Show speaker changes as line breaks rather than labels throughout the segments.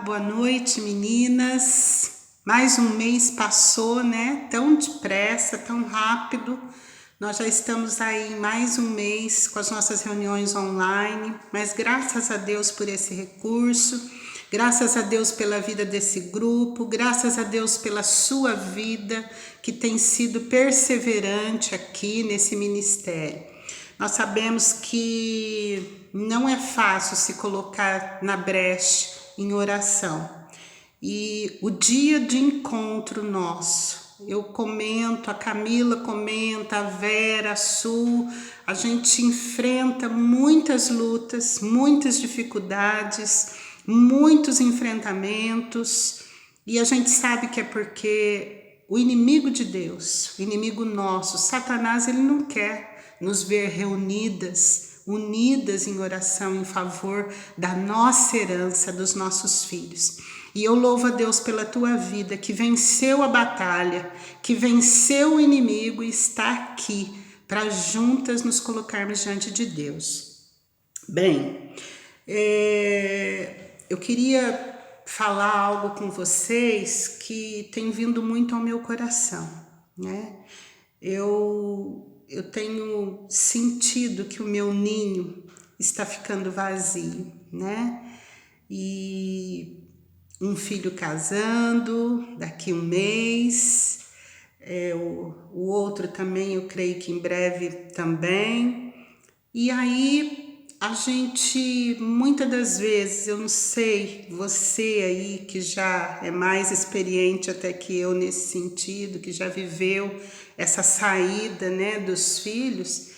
Boa noite, meninas. Mais um mês passou, né? Tão depressa, tão rápido. Nós já estamos aí em mais um mês com as nossas reuniões online, mas graças a Deus por esse recurso, graças a Deus pela vida desse grupo, graças a Deus pela sua vida que tem sido perseverante aqui nesse ministério. Nós sabemos que não é fácil se colocar na brecha em oração. E o dia de encontro nosso, eu comento, a Camila comenta, a Vera, a Su, a gente enfrenta muitas lutas, muitas dificuldades, muitos enfrentamentos, e a gente sabe que é porque o inimigo de Deus, o inimigo nosso, Satanás, ele não quer nos ver reunidas, unidas em oração em favor da nossa herança, dos nossos filhos. E eu louvo a Deus pela tua vida, que venceu a batalha, que venceu o inimigo e está aqui para juntas nos colocarmos diante de Deus. Bem, eu queria falar algo com vocês que tem vindo muito ao meu coração, né? Eu tenho sentido que o meu ninho está ficando vazio, né? E um filho casando daqui um mês, o outro também, eu creio que em breve também. E aí a gente, muitas das vezes, eu não sei, você aí que já é mais experiente até que eu nesse sentido, que já viveu essa saída, né, dos filhos,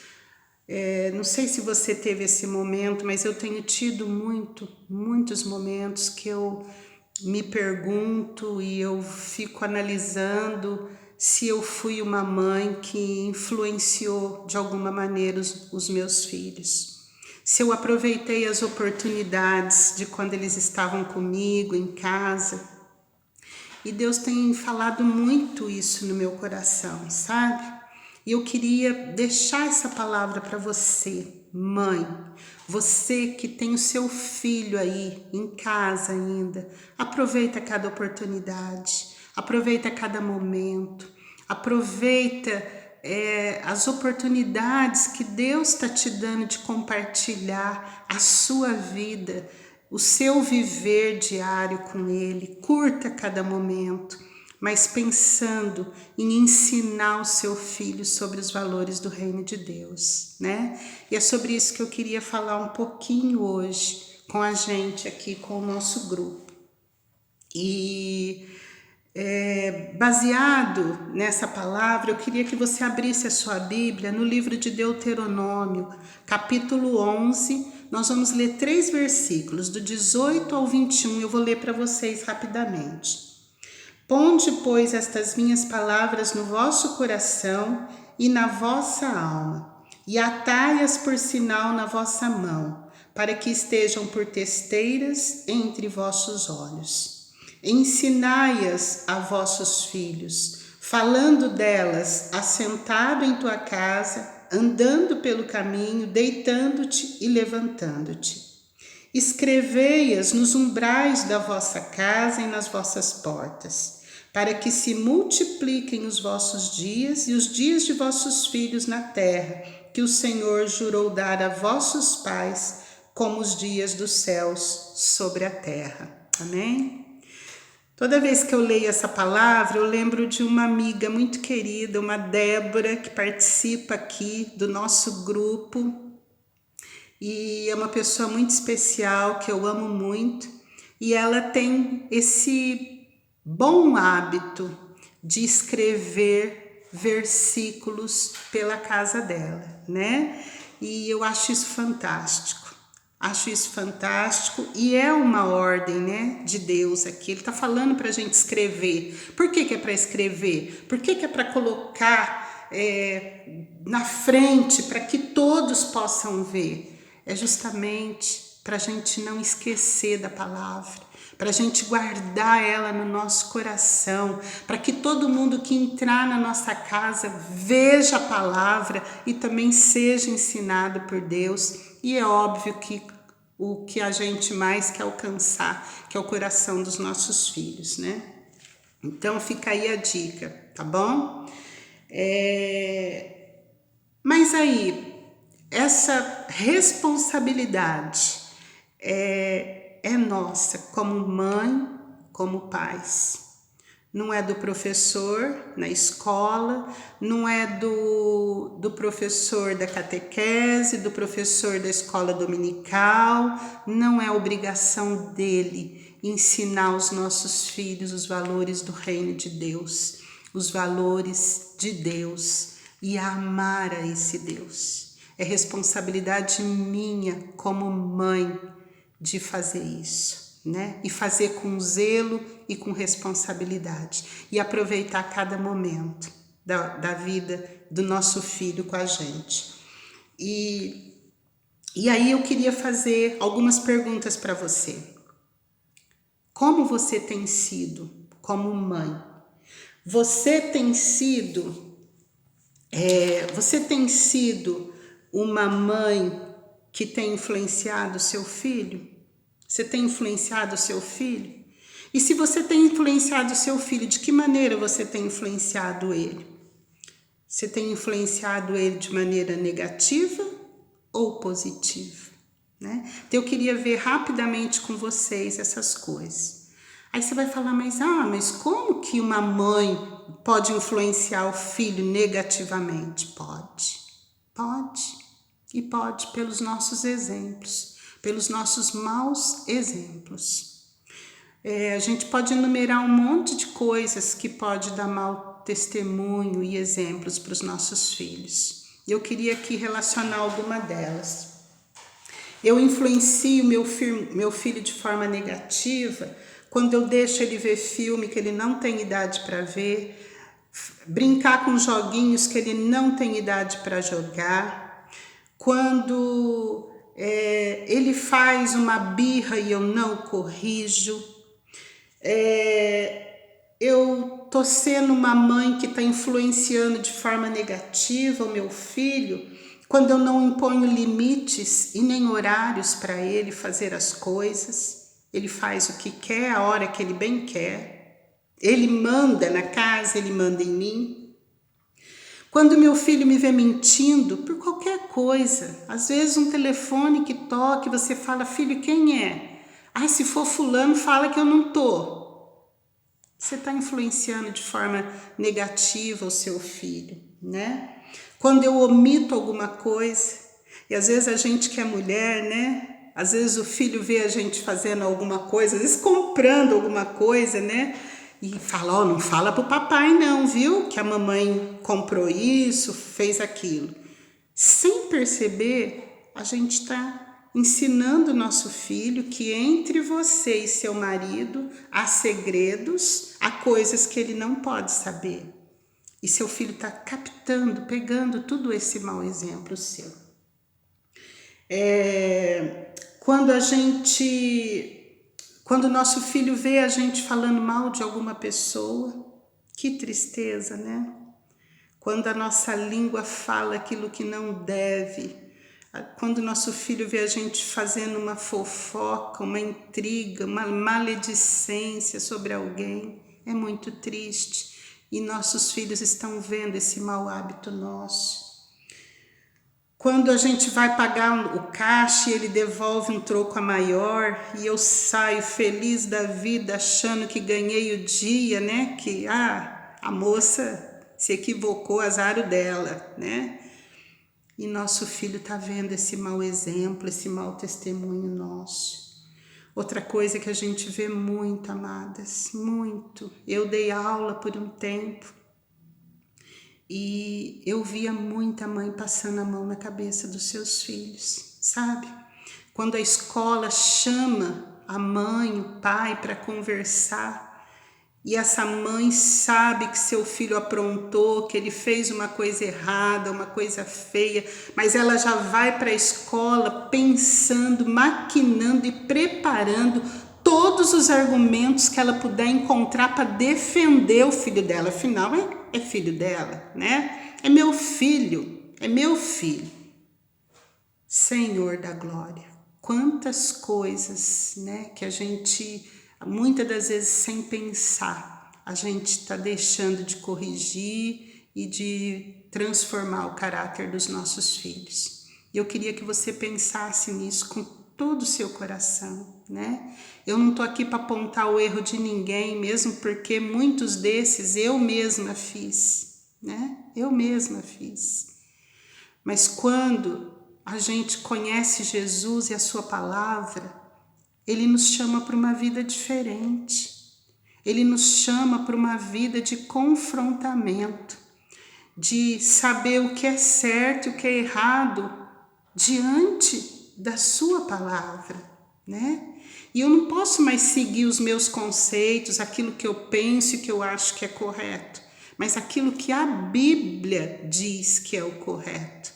não sei se você teve esse momento, mas eu tenho tido muitos momentos que eu me pergunto e eu fico analisando se eu fui uma mãe que influenciou de alguma maneira os meus filhos. Se eu aproveitei as oportunidades de quando eles estavam comigo em casa. E Deus tem falado muito isso no meu coração, sabe? E eu queria deixar essa palavra para você, mãe. Você que tem o seu filho aí em casa ainda. Aproveita cada oportunidade, aproveita cada momento, aproveita as oportunidades que Deus está te dando de compartilhar a sua vida, o seu viver diário com Ele. Curta cada momento, mas pensando em ensinar o seu filho sobre os valores do reino de Deus, né? E é sobre isso que eu queria falar um pouquinho hoje com a gente aqui, com o nosso grupo. E baseado nessa palavra, eu queria que você abrisse a sua Bíblia no livro de Deuteronômio, capítulo 11. Nós vamos ler 3 versículos, do 18 ao 21, eu vou ler para vocês rapidamente. Ponde, pois, estas minhas palavras no vosso coração e na vossa alma, e atai-as por sinal na vossa mão, para que estejam por testeiras entre vossos olhos. Ensinai-as a vossos filhos, falando delas assentado em tua casa, andando pelo caminho, deitando-te e levantando-te. Escrevei-as nos umbrais da vossa casa e nas vossas portas, para que se multipliquem os vossos dias e os dias de vossos filhos na terra, que o Senhor jurou dar a vossos pais, como os dias dos céus sobre a terra. Amém? Toda vez que eu leio essa palavra, eu lembro de uma amiga muito querida, uma Débora, que participa aqui do nosso grupo. E é uma pessoa muito especial, que eu amo muito. E ela tem esse bom hábito de escrever versículos pela casa dela, né? E eu acho isso fantástico. Acho isso fantástico e é uma ordem, né, de Deus aqui. Ele está falando para a gente escrever. Por que é para escrever? Por que é para colocar na frente, para que todos possam ver? É justamente para a gente não esquecer da palavra, para a gente guardar ela no nosso coração, para que todo mundo que entrar na nossa casa veja a palavra e também seja ensinado por Deus. E é óbvio que o que a gente mais quer alcançar, que é o coração dos nossos filhos, né? Então fica aí a dica, tá bom? Mas aí, essa responsabilidade é nossa, como mãe, como pais. Não é do professor na escola, não é do professor da catequese, do professor da escola dominical, não é obrigação dele ensinar aos nossos filhos os valores do reino de Deus, os valores de Deus e a amar a esse Deus. É responsabilidade minha como mãe de fazer isso, né? E fazer com zelo e com responsabilidade. E aproveitar cada momento da vida do nosso filho com a gente. E aí eu queria fazer algumas perguntas para você. Como você tem sido como mãe? Você tem sido uma mãe que tem influenciado o seu filho? Você tem influenciado o seu filho? E se você tem influenciado o seu filho, de que maneira você tem influenciado ele? Você tem influenciado ele de maneira negativa ou positiva, né? Então eu queria ver rapidamente com vocês essas coisas. Aí você vai falar, mas como que uma mãe pode influenciar o filho negativamente? Pode. E pode pelos nossos exemplos, pelos nossos maus exemplos. A gente pode enumerar um monte de coisas que pode dar mau testemunho e exemplos para os nossos filhos. Eu queria aqui relacionar alguma delas. Eu influencio meu filho de forma negativa quando eu deixo ele ver filme que ele não tem idade para ver, brincar com joguinhos que ele não tem idade para jogar, quando ele faz uma birra e eu não corrijo. Eu tô sendo uma mãe que está influenciando de forma negativa o meu filho quando eu não imponho limites e nem horários para ele fazer as coisas. Ele faz o que quer, a hora que ele bem quer. Ele manda na casa, ele manda em mim. Quando meu filho me vê mentindo por qualquer coisa, às vezes um telefone que toca e você fala, filho, quem é? Se for fulano, fala que eu não tô. Você está influenciando de forma negativa o seu filho, né? Quando eu omito alguma coisa, e às vezes a gente que é mulher, né? Às vezes o filho vê a gente fazendo alguma coisa, às vezes comprando alguma coisa, né? E fala, não fala pro papai não, viu? Que a mamãe comprou isso, fez aquilo. Sem perceber, a gente está ensinando o nosso filho que entre você e seu marido há segredos, há coisas que ele não pode saber. E seu filho está captando, pegando tudo esse mau exemplo seu. Quando o nosso filho vê a gente falando mal de alguma pessoa, que tristeza, né? Quando a nossa língua fala aquilo que não deve, quando o nosso filho vê a gente fazendo uma fofoca, uma intriga, uma maledicência sobre alguém, é muito triste. E nossos filhos estão vendo esse mau hábito nosso. Quando a gente vai pagar o caixa e ele devolve um troco a maior e eu saio feliz da vida achando que ganhei o dia, né? Que a moça se equivocou, azar dela, né? E nosso filho está vendo esse mau exemplo, esse mau testemunho nosso. Outra coisa que a gente vê muito, amadas, muito. Eu dei aula por um tempo e eu via muita mãe passando a mão na cabeça dos seus filhos, sabe? Quando a escola chama a mãe, o pai para conversar, e essa mãe sabe que seu filho aprontou, que ele fez uma coisa errada, uma coisa feia, mas ela já vai para a escola pensando, maquinando e preparando todos os argumentos que ela puder encontrar para defender o filho dela. Afinal, é filho dela, né? É meu filho. Senhor da glória. quantas coisas, né, que a gente, muitas das vezes sem pensar, a gente está deixando de corrigir e de transformar o caráter dos nossos filhos. Eu queria que você pensasse nisso com todo o seu coração, né? Eu não estou aqui para apontar o erro de ninguém, mesmo porque muitos desses eu mesma fiz, né? Eu mesma fiz. Mas quando a gente conhece Jesus e a sua palavra, Ele nos chama para uma vida diferente. Ele nos chama para uma vida de confrontamento, de saber o que é certo e o que é errado diante da sua palavra, né? E eu não posso mais seguir os meus conceitos, aquilo que eu penso e que eu acho que é correto, mas aquilo que a Bíblia diz que é o correto.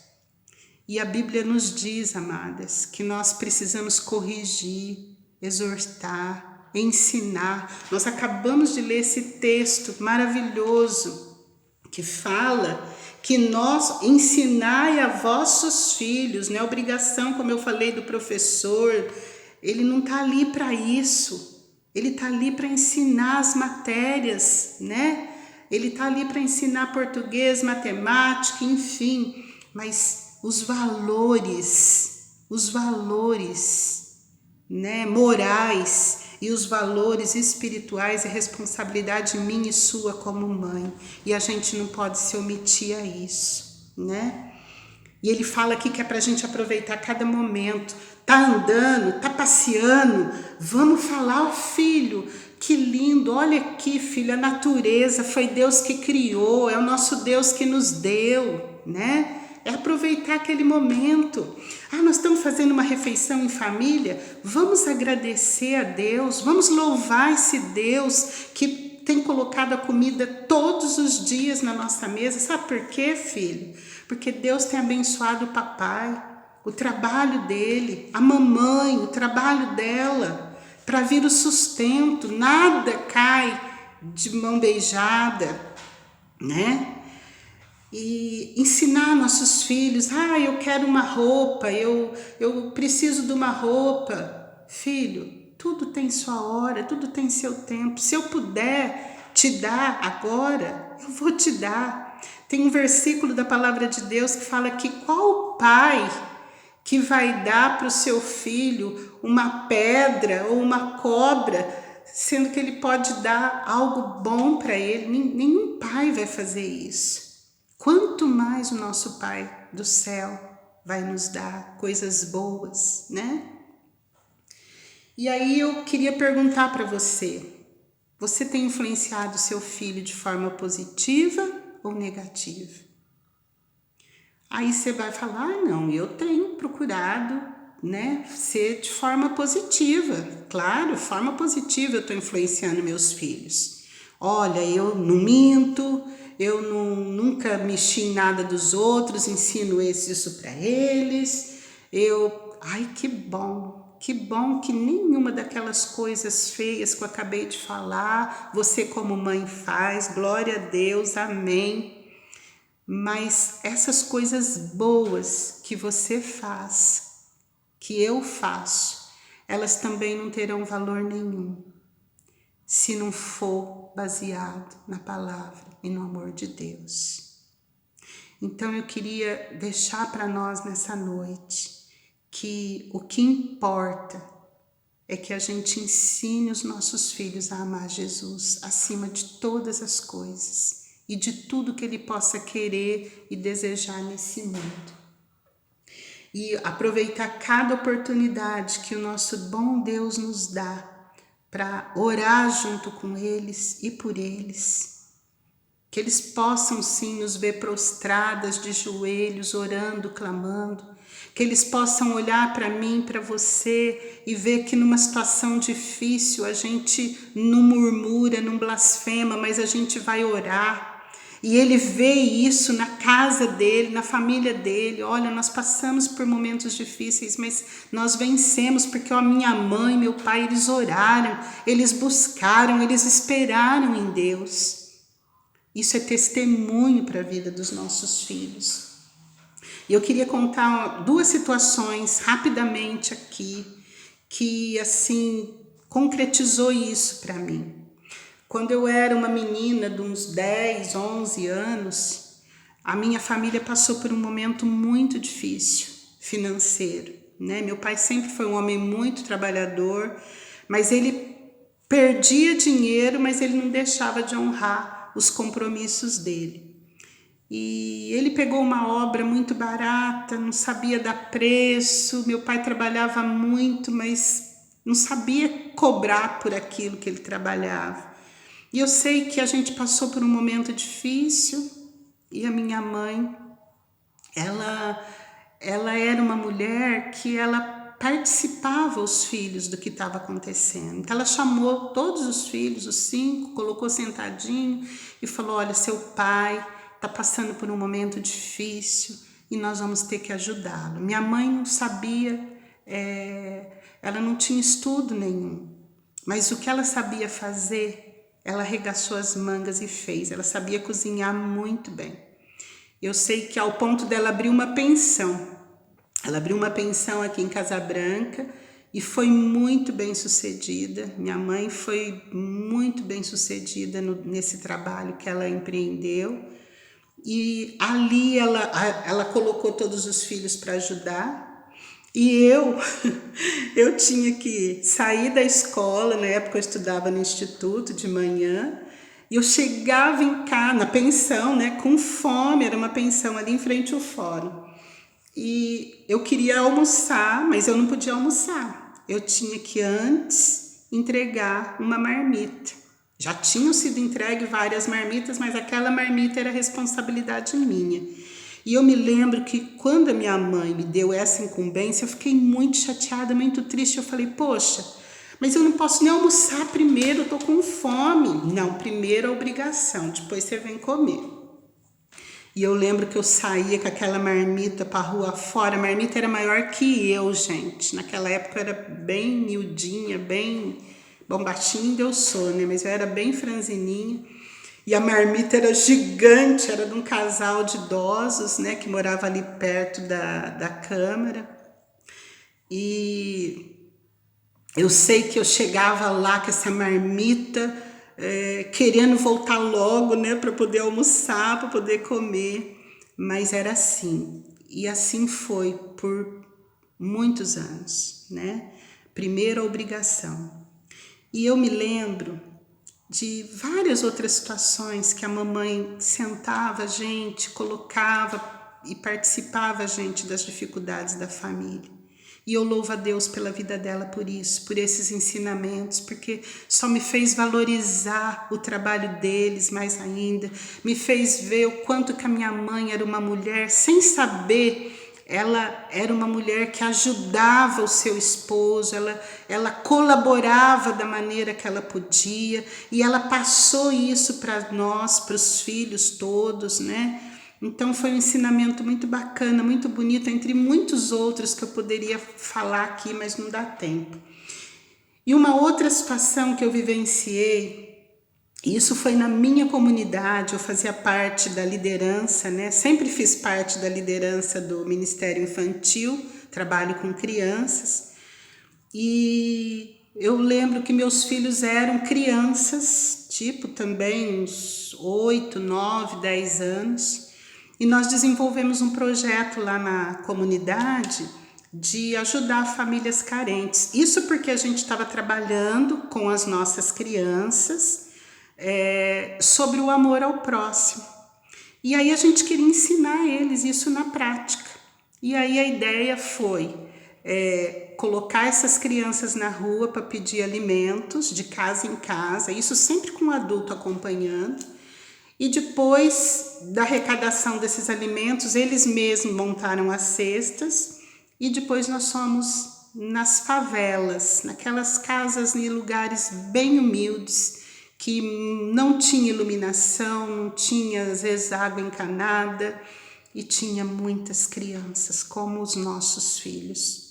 E a Bíblia nos diz, amadas, que nós precisamos corrigir, exortar, ensinar. Nós acabamos de ler esse texto maravilhoso que fala que nós ensinai a vossos filhos, não é obrigação, como eu falei do professor, ele não está ali para isso, ele está ali para ensinar as matérias, né? Ele está ali para ensinar português, matemática, enfim, mas os valores, né, morais e os valores espirituais é responsabilidade minha e sua como mãe, e a gente não pode se omitir a isso, né? E ele fala aqui que é para a gente aproveitar cada momento, tá andando, tá passeando, vamos falar, ó filho, que lindo, olha aqui filho, a natureza foi Deus que criou, é o nosso Deus que nos deu, né? É aproveitar aquele momento. Nós estamos fazendo uma refeição em família, vamos agradecer a Deus, vamos louvar esse Deus que tem colocado a comida todos os dias na nossa mesa. Sabe por quê, filho? Porque Deus tem abençoado o papai, o trabalho dele, a mamãe, o trabalho dela, para vir o sustento, nada cai de mão beijada, né? E ensinar nossos filhos, eu quero uma roupa, eu preciso de uma roupa. Filho, tudo tem sua hora, tudo tem seu tempo. Se eu puder te dar agora, eu vou te dar. Tem um versículo da palavra de Deus que fala que qual pai que vai dar para o seu filho uma pedra ou uma cobra, sendo que ele pode dar algo bom para ele? Nenhum pai vai fazer isso. Quanto mais o nosso Pai do céu vai nos dar coisas boas, né? E aí eu queria perguntar para você, você tem influenciado seu filho de forma positiva ou negativa? Aí você vai falar, não, eu tenho procurado, né, ser de forma positiva. Claro, forma positiva eu estou influenciando meus filhos. Olha, eu não minto, eu nunca mexi em nada dos outros, ensino isso para eles. Que bom que nenhuma daquelas coisas feias que eu acabei de falar, você como mãe faz, glória a Deus, amém. Mas essas coisas boas que você faz, que eu faço, elas também não terão valor nenhum se não for baseado na palavra e no amor de Deus. Então eu queria deixar para nós nessa noite que o que importa é que a gente ensine os nossos filhos a amar Jesus acima de todas as coisas e de tudo que ele possa querer e desejar nesse mundo. E aproveitar cada oportunidade que o nosso bom Deus nos dá para orar junto com eles e por eles. Que eles possam sim nos ver prostradas de joelhos, orando, clamando. Que eles possam olhar para mim, para você e ver que numa situação difícil a gente não murmura, não blasfema, mas a gente vai orar. E ele vê isso na casa dele, na família dele. Olha, nós passamos por momentos difíceis, mas nós vencemos porque a minha mãe, meu pai, eles oraram, eles buscaram, eles esperaram em Deus. Isso é testemunho para a vida dos nossos filhos. E eu queria contar duas situações rapidamente aqui, que assim concretizou isso para mim. Quando eu era uma menina de uns 10, 11 anos, a minha família passou por um momento muito difícil financeiro, né? Meu pai sempre foi um homem muito trabalhador, mas ele perdia dinheiro, mas ele não deixava de honrar os compromissos dele. E ele pegou uma obra muito barata, não sabia dar preço. Meu pai trabalhava muito, mas não sabia cobrar por aquilo que ele trabalhava. E eu sei que a gente passou por um momento difícil e a minha mãe, ela era uma mulher que ela participava os filhos do que estava acontecendo. Então ela chamou todos os filhos, os 5, colocou sentadinho e falou: olha, seu pai está passando por um momento difícil e nós vamos ter que ajudá-lo. Minha mãe não sabia, ela não tinha estudo nenhum, mas o que ela sabia fazer, ela arregaçou as mangas e fez. Ela sabia cozinhar muito bem. Eu sei que ao ponto dela abrir uma pensão. Ela abriu uma pensão aqui em Casa Branca e foi muito bem sucedida. Minha mãe foi muito bem sucedida nesse trabalho que ela empreendeu. E ali ela colocou todos os filhos para ajudar. E eu tinha que sair da escola, na época eu estudava no instituto de manhã, e eu chegava em casa, na pensão, né, com fome, era uma pensão ali em frente ao fórum. E eu queria almoçar, mas eu não podia almoçar. Eu tinha que antes entregar uma marmita. Já tinham sido entregues várias marmitas, mas aquela marmita era responsabilidade minha. E eu me lembro que quando a minha mãe me deu essa incumbência, eu fiquei muito chateada, muito triste. Eu falei: poxa, mas eu não posso nem almoçar primeiro, eu tô com fome. Não, primeiro a obrigação, depois você vem comer. E eu lembro que eu saía com aquela marmita pra rua fora. A marmita era maior que eu, gente. Naquela época eu era bem miudinha, bem bombachinha, eu sou, né? Mas eu era bem franzininha. E a marmita era gigante, era de um casal de idosos, né, que morava ali perto da Câmara. E eu sei que eu chegava lá com essa marmita, querendo voltar logo, né, para poder almoçar, para poder comer. Mas era assim. E assim foi por muitos anos, né? Primeiro a obrigação. E eu me lembro de várias outras situações que a mamãe sentava a gente, colocava e participava a gente das dificuldades da família. E eu louvo a Deus pela vida dela por isso, por esses ensinamentos, porque só me fez valorizar o trabalho deles mais ainda, me fez ver o quanto que a minha mãe era uma mulher, sem saber, ela era uma mulher que ajudava o seu esposo, ela colaborava da maneira que ela podia, e ela passou isso para nós, para os filhos todos, né? Então foi um ensinamento muito bacana, muito bonito, entre muitos outros que eu poderia falar aqui, mas não dá tempo. E uma outra situação que eu vivenciei, isso foi na minha comunidade, eu fazia parte da liderança, né? Sempre fiz parte da liderança do Ministério Infantil, trabalho com crianças. E eu lembro que meus filhos eram crianças, tipo também uns 8, 9, 10 anos. E nós desenvolvemos um projeto lá na comunidade de ajudar famílias carentes. Isso porque a gente estava trabalhando com as nossas crianças, sobre o amor ao próximo. E aí a gente queria ensinar eles isso na prática. E aí a ideia foi colocar essas crianças na rua para pedir alimentos de casa em casa, isso sempre com um adulto acompanhando. E depois da arrecadação desses alimentos, eles mesmos montaram as cestas e depois nós fomos nas favelas, naquelas casas em lugares bem humildes, que não tinha iluminação, não tinha às vezes água encanada e tinha muitas crianças como os nossos filhos.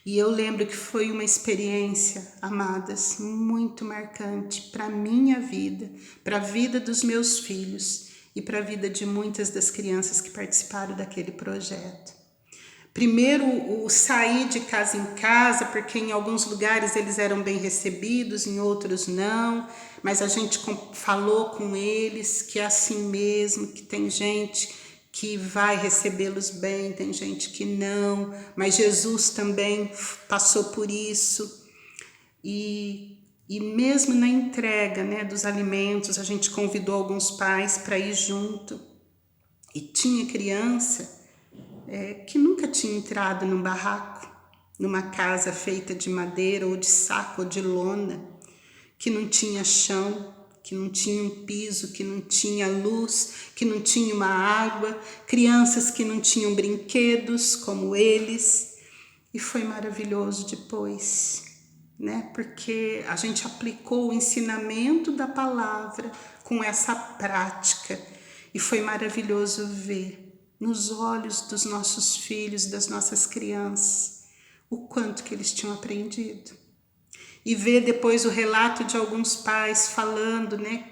E eu lembro que foi uma experiência, amadas, muito marcante para a minha vida, para a vida dos meus filhos. e para a vida de muitas das crianças que participaram daquele projeto. Primeiro, o sair de casa em casa, porque em alguns lugares eles eram bem recebidos, em outros não, mas a gente falou com eles que é assim mesmo, que tem gente que vai recebê-los bem, tem gente que não, mas Jesus também passou por isso. E mesmo na entrega, né, dos alimentos, a gente convidou alguns pais para ir junto. E tinha criança que nunca tinha entrado num barraco, numa casa feita de madeira ou de saco ou de lona, que não tinha chão, que não tinha um piso, que não tinha luz, que não tinha uma água, crianças que não tinham brinquedos como eles. E foi maravilhoso depois, né? Porque a gente aplicou o ensinamento da palavra com essa prática e foi maravilhoso ver nos olhos dos nossos filhos, das nossas crianças, o quanto que eles tinham aprendido. E ver depois o relato de alguns pais falando, né,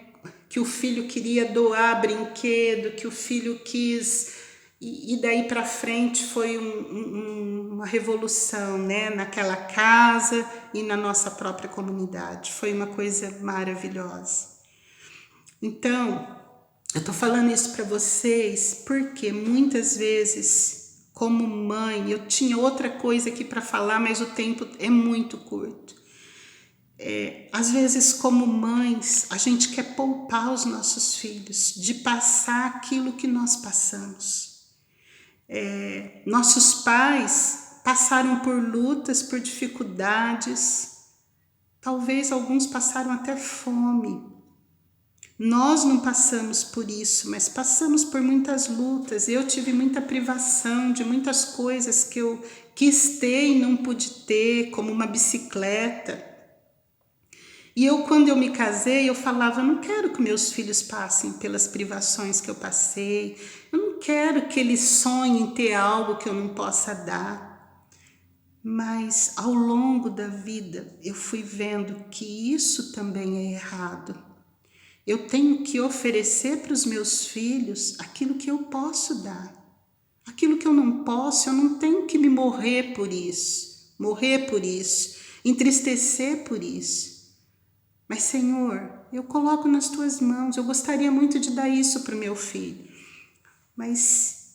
que o filho queria doar brinquedo, que o filho quis, e daí para frente foi uma revolução, né, naquela casa e na nossa própria comunidade. Foi uma coisa maravilhosa. Então, eu tô falando isso para vocês porque muitas vezes, como mãe, eu tinha outra coisa aqui para falar, mas o tempo é muito curto. Às vezes, como mães, a gente quer poupar os nossos filhos de passar aquilo que nós passamos. Nossos pais passaram por lutas, por dificuldades, talvez alguns passaram até fome. Nós não passamos por isso, mas passamos por muitas lutas. Eu tive muita privação de muitas coisas que eu quis ter e não pude ter, como uma bicicleta. E quando eu me casei, eu falava, eu não quero que meus filhos passem pelas privações que eu passei. Eu não quero que eles sonhem ter algo que eu não possa dar. Mas ao longo da vida, eu fui vendo que isso também é errado. Eu tenho que oferecer para os meus filhos aquilo que eu posso dar. Aquilo que eu não posso, eu não tenho que me morrer por isso, entristecer por isso. Mas, Senhor, eu coloco nas tuas mãos, eu gostaria muito de dar isso para o meu filho. Mas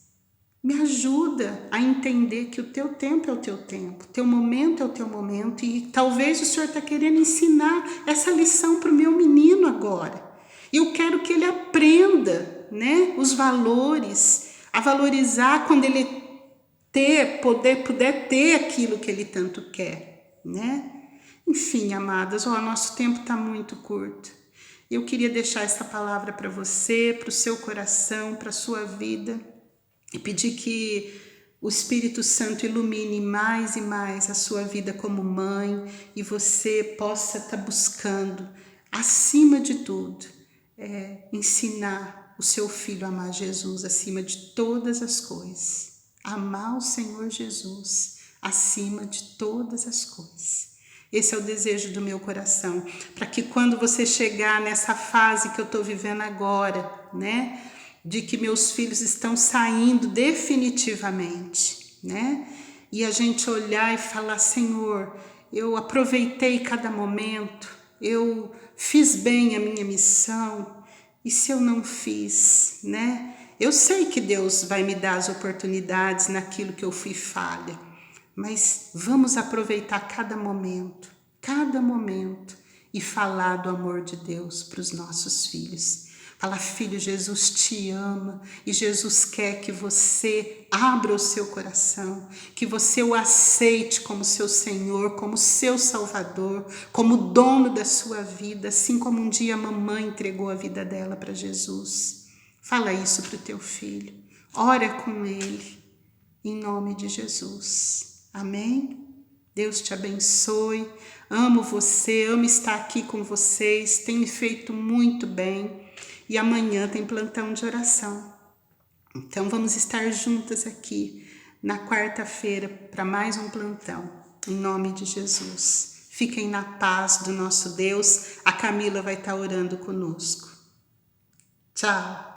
me ajuda a entender que o teu tempo é o teu tempo, teu momento é o teu momento, e talvez o Senhor está querendo ensinar essa lição para o meu menino agora. E eu quero que ele aprenda, né, os valores, a valorizar quando ele puder ter aquilo que ele tanto quer, né? Enfim, amadas, nosso tempo está muito curto. Eu queria deixar essa palavra para você, para o seu coração, para a sua vida, e pedir que o Espírito Santo ilumine mais e mais a sua vida como mãe, e você possa estar buscando, acima de tudo, ensinar o seu filho a amar Jesus acima de todas as coisas. Amar o Senhor Jesus acima de todas as coisas. Esse é o desejo do meu coração, para que quando você chegar nessa fase que eu estou vivendo agora, né, de que meus filhos estão saindo definitivamente, né, e a gente olhar e falar, Senhor, eu aproveitei cada momento, eu fiz bem a minha missão, e se eu não fiz, né? Eu sei que Deus vai me dar as oportunidades naquilo que eu fui falha, mas vamos aproveitar cada momento, e falar do amor de Deus para os nossos filhos. Fala, filho, Jesus te ama e Jesus quer que você abra o seu coração, que você o aceite como seu Senhor, como seu Salvador, como dono da sua vida, assim como um dia a mamãe entregou a vida dela para Jesus. Fala isso para o teu filho, ora com ele, em nome de Jesus. Amém? Deus te abençoe, amo você, amo estar aqui com vocês, tem me feito muito bem. E amanhã tem plantão de oração. Então vamos estar juntas aqui na quarta-feira para mais um plantão. Em nome de Jesus. Fiquem na paz do nosso Deus. A Camila vai estar orando conosco. Tchau.